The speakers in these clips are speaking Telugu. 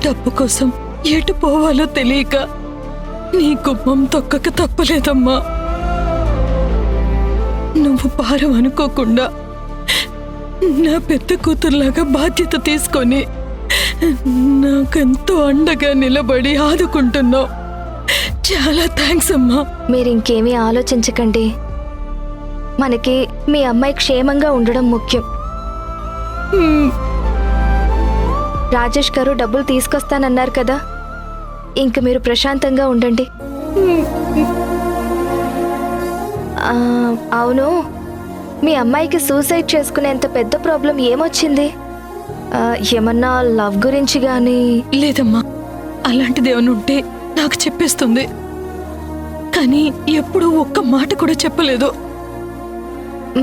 డబ్బు కోసం ఎటు పోవాలో తెలియక నీ గుమ్మం తొక్కక తప్పలేదమ్మా. నువ్వు భారం అనుకోకుండా నా పెద్ద కూతురులాగా బాధ్యత తీసుకొని నాకెంతో అండగా నిలబడి ఆదుకుంటున్నావు. చాలా థ్యాంక్స్ అమ్మా. మీరింకేమీ ఆలోచించకండి. మనకి మీ అమ్మాయి క్షేమంగా ఉండడం ముఖ్యం. రాజేష్ గారు డబ్బులు తీసుకొస్తానన్నారు కదా, ఇంక మీరు ప్రశాంతంగా ఉండండి. అవును, మీ అమ్మాయికి సూసైడ్ చేసుకునేంత పెద్ద ప్రాబ్లం ఏమొచ్చింది? ఏమన్నా లవ్ గురించి గానీ? లేదమ్మా, అలాంటిది ఏమైనా ఉంటే నాకు చెప్పేస్తుంది, కానీ ఎప్పుడూ ఒక్క మాట కూడా చెప్పలేదు.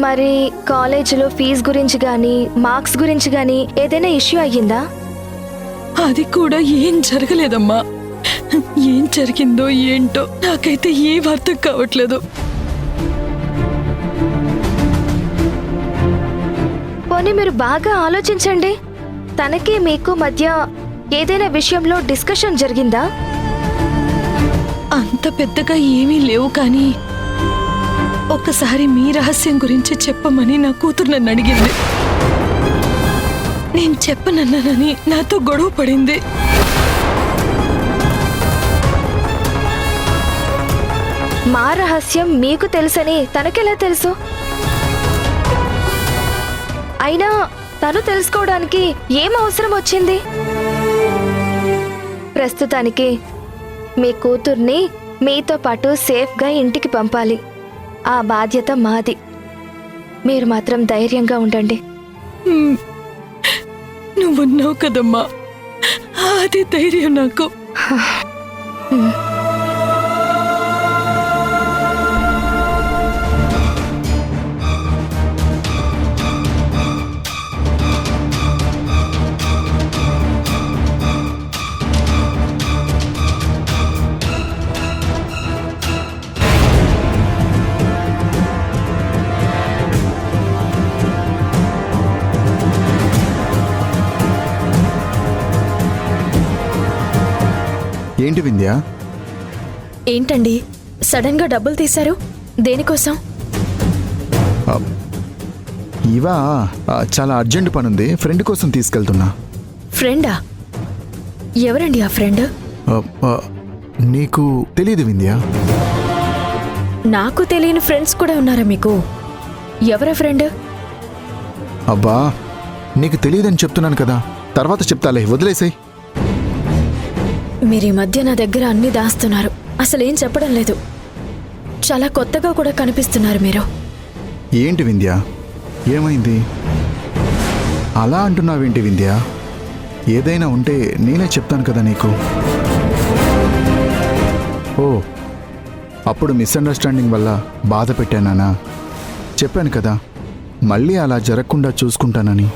మరి కాలేజీలో ఫీజు గురించి గానీ మార్క్స్ గురించి గానీ ఏదైనా ఇష్యూ అయ్యిందా? అది కూడా ఏం జరగలేదమ్మా. ఏం జరిగిందో ఏంటో నాకైతే ఏం అర్థం కావట్లేదు. పోనీ మీరు బాగా ఆలోచించండి. తనకి మీకు మధ్య ఏదైనా విషయంలో డిస్కషన్ జరిగిందా? అంత పెద్దగా ఏమీ లేవు, కానీ ఒక్కసారి మీ రహస్యం గురించి చెప్పమని నా కూతురు నన్ను అడిగింది. నేను చెప్పనన్నానని నాతో గొడవ పడింది. మా రహస్యం మీకు తెలుసని తనకెలా తెలుసు? అయినా తను తెలుసుకోవడానికి ఏం అవసరం వచ్చింది? ప్రస్తుతానికి మీ కూతుర్ని మీతో పాటు సేఫ్గా ఇంటికి పంపాలి. ఆ బాధ్యత మాది. మీరు మాత్రం ధైర్యంగా ఉండండి. నువ్వున్నావు కదమ్మా, అది ధైర్యం నాకు. ఏంటి వింధ్య? ఏంటండి సడన్ గా డబ్బులు తీశారు? దేనికోసం? ఇవా చాలా అర్జెంట్ పనుంది, ఫ్రెండ్ కోసం తీసుకెళ్తున్నా. ఫ్రెండా? ఎవరండి ఆ ఫ్రెండ్? నీకు తెలీదు వింధ్య? నాకు తెలియని ఫ్రెండ్స్ కూడా ఉన్నారా మీకు? ఎవరా ఫ్రెండ్? అబ్బా, నీకు తెలియదని చెప్తున్నాను కదా, తర్వాత చెప్తాలే, వదిలేసాయి. మీరు ఈ మధ్య నా దగ్గర అన్ని దాస్తున్నారు, అసలేం చెప్పడం లేదు. చాలా కొత్తగా కూడా కనిపిస్తున్నారు మీరు. ఏంటి వింధ్య, ఏమైంది? అలా అంటున్నావేంటి వింధ్య? ఏదైనా ఉంటే నేనే చెప్తాను కదా నీకు. ఓ, అప్పుడు మిస్అండర్స్టాండింగ్ వల్ల బాధ పెట్టానా? చెప్పాను కదా, మళ్ళీ అలా జరగకుండా చూసుకుంటానని.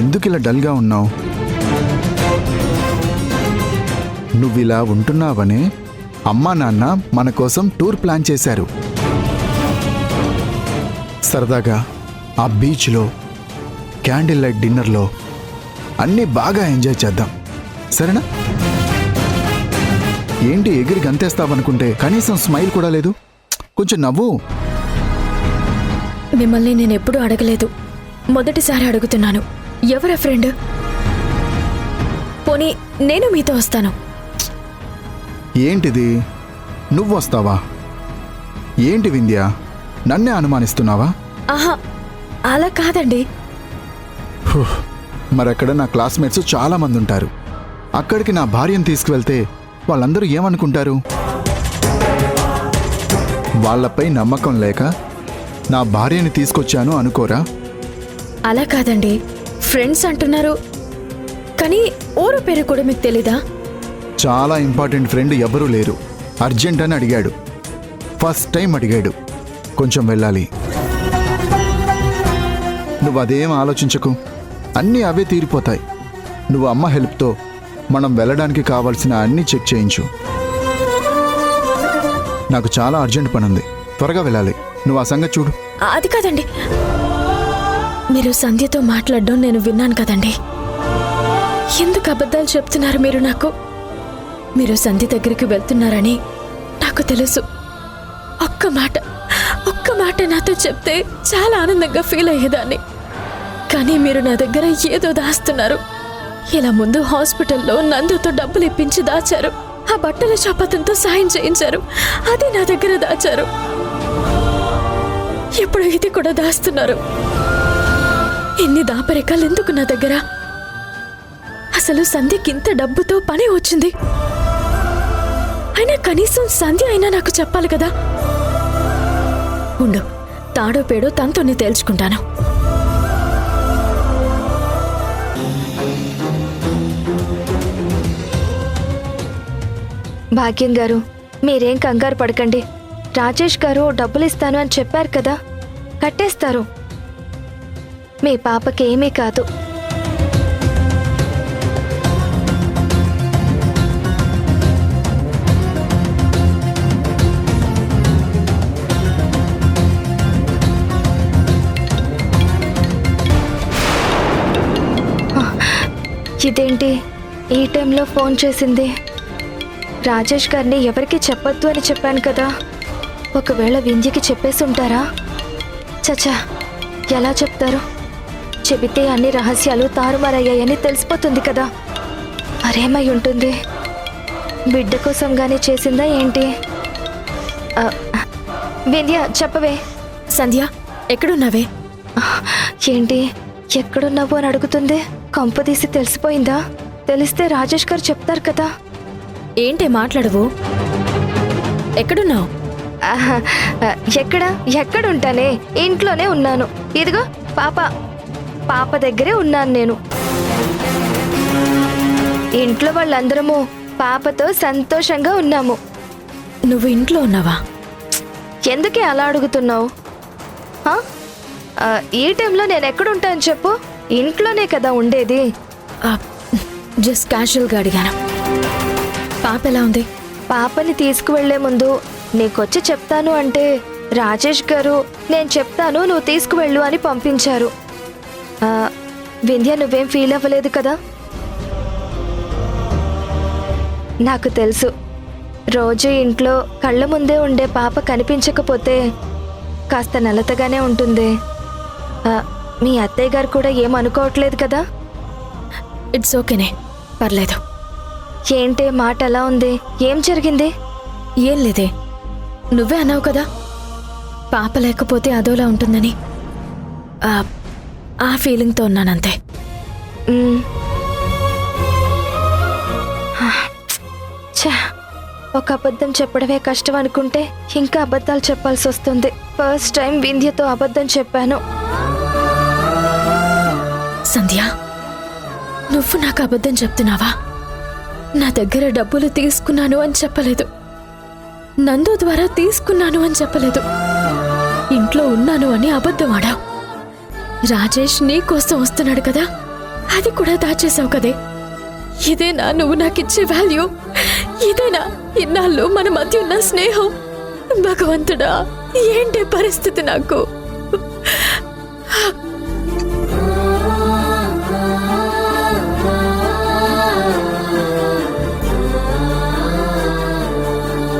ఎందుకు ఇలా డల్గా ఉన్నావు? నువ్విలా ఉంటున్నావనే అమ్మా నాన్న మన కోసం టూర్ ప్లాన్ చేశారు. సరదాగా ఆ బీచ్లో క్యాండిల్ లైట్ డిన్నర్లో అన్నీ బాగా ఎంజాయ్ చేద్దాం, సరేనా? ఏంటి ఎగిరి గంతేస్తావనుకుంటే కనీసం స్మైల్ కూడా లేదు, కొంచెం నవ్వు. మిమ్మల్ని నేను ఎప్పుడూ అడగలేదు, మొదటిసారి అడుగుతున్నాను. ఎవరా ఫ్రెండ్? పోనీ నేను మీతో వస్తాను. ఏంటిది, నువ్వు వస్తావా? ఏంటి వింధ్య, నన్నే అనుమానిస్తున్నావా? ఆహా, అలా కాదండి. మరక్కడ నా క్లాస్మేట్స్ చాలా మంది ఉంటారు. అక్కడికి నా భార్యను తీసుకువెళ్తే వాళ్ళందరూ ఏమనుకుంటారు? వాళ్ళపై నమ్మకం లేక నా భార్యని తీసుకొచ్చాను అనుకోరా? అలా కాదండి, ఫ్రెండ్స్ అంటున్నారు, కానీ ఊరు పేరు కూడా మీకు తెలీదా? చాలా ఇంపార్టెంట్ ఫ్రెండ్ ఎవరూ లేరు, అర్జెంట్ అని అడిగాడు, ఫస్ట్ టైం అడిగాడు, కొంచెం వెళ్ళాలి. నువ్వు అదేం ఆలోచించకు, అన్నీ అవే తీరిపోతాయి. నువ్వు అమ్మ హెల్ప్తో మనం వెళ్ళడానికి కావాల్సిన అన్నీ చెక్ చేయించు. నాకు చాలా అర్జెంట్ పని ఉంది, త్వరగా వెళ్ళాలి. నువ్వు ఆ సంగతి చూడు. అది కాదండి, మీరు సంధ్యతో మాట్లాడడం నేను విన్నాను కదండి. ఎందుకు అబద్ధాలు చెప్తున్నారు మీరు నాకు? మీరు సంధి దగ్గరికి వెళ్తున్నారని నాకు తెలుసు. ఒక్క మాట నాతో చెప్తే చాలా ఆనందంగా ఫీల్ అయ్యేదాన్ని. కానీ మీరు నా దగ్గర ఏదో దాస్తున్నారు. ఇలా ముందు హాస్పిటల్లో నందుతో డబ్బులు ఇప్పించి దాచారు. ఆ బట్టల షాప్ అతనితో సాయం చేయించారు. అది నా దగ్గర దాచారు. ఇప్పుడు ఇది కూడా దాస్తున్నారు. ఎన్ని దాపరికాలు ఎందుకు నా దగ్గర? అసలు సంధ్యకి ఇంత డబ్బుతో పని వచ్చింది. అయినా కనీసం సంధ్య అయినా నాకు చెప్పాలి కదా. ఉండు, తాడో పేడో తనతోనే తేల్చుకుంటాను. భాగ్యం గారు, మీరేం కంగారు పడకండి. రాజేష్ గారు డబ్బులు ఇస్తాను అని చెప్పారు కదా, కట్టేస్తారు. మీ పాపకి ఏమీ కాదు. ఇదేంటి ఈ టైంలో ఫోన్ చేసింది? రాజేష్ గారిని ఎవరికి చెప్పొద్దు అని చెప్పాను కదా. ఒకవేళ వింధ్యకి చెప్పేసి ఉంటారా? చచ్చా, ఎలా చెప్తారు? చెబితే అన్ని రహస్యాలు తారుమారయ్యాయని తెలిసిపోతుంది కదా. మరేమై ఉంటుంది? బిడ్డ కోసంగానే చేసిందా ఏంటి? వింధ్య, చెప్పవే. సంధ్య, ఎక్కడున్నావే? ఏంటి ఎక్కడున్నావు అని అడుగుతుంది. కంపదీసి తెలిసిపోయిందా? తెలిస్తే రాజేష్ గారు చెప్తారు కదా. ఏంటే మాట్లాడవు? ఎక్కడున్నావు? ఎక్కడుంటానే? ఇంట్లోనే ఉన్నాను. ఇదిగో పాప దగ్గరే ఉన్నాను నేను. ఇంట్లో వాళ్ళందరము పాపతో సంతోషంగా ఉన్నాము. నువ్వు ఇంట్లో ఉన్నావా? ఎందుకే అలా అడుగుతున్నావు? ఈ టైంలో నేను ఎక్కడుంటాను చెప్పు? ఇంట్లోనే కదా ఉండేది. జస్ట్ క్యాజువల్గా అడిగాను. పాప ఎలా ఉంది? పాపని తీసుకువెళ్లే ముందు నీకొచ్చి చెప్తాను అంటే రాజేష్ గారు నేను చెప్తాను నువ్వు తీసుకువెళ్ళు అని పంపించారు. వింధ్య, నువ్వేం ఫీల్ అవ్వలేదు కదా? నాకు తెలుసు, రోజు ఇంట్లో కళ్ళ ముందే ఉండే పాప కనిపించకపోతే కాస్త నలతగానే ఉంటుంది. మీ అత్తయ్య గారు కూడా ఏమనుకోవట్లేదు కదా? ఇట్స్ ఓకేనే, పర్లేదు. ఏంటే మాట అలా ఉంది? ఏం జరిగింది? ఏం లేదే, నువ్వే అన్నావు కదా పాప లేకపోతే అదోలా ఉంటుందని. ఆ ఫీలింగ్తో ఉన్నానంతే. ఒక అబద్ధం చెప్పడమే కష్టం అనుకుంటే ఇంకా అబద్ధాలు చెప్పాల్సి వస్తుంది. ఫస్ట్ టైం వింధ్యతో అబద్ధం చెప్పాను. సంధ్య, నువ్వు నాకు అబద్ధం చెప్తున్నావా? నా దగ్గర డబ్బులు తీసుకున్నాను అని చెప్పలేదు. నందు ద్వారా తీసుకున్నాను అని చెప్పలేదు. ఇంట్లో ఉన్నాను అని అబద్ధం ఆడావు. రాజేష్ నీ కోసం వస్తున్నాడు కదా, అది కూడా దాచేసావు కదే. ఇదేనా నువ్వు నాకిచ్చే వాల్యూ? ఇదేనా ఇన్నాళ్ళు మన మధ్య ఉన్న స్నేహం? భగవంతుడా, ఏంటి పరిస్థితి నాకు?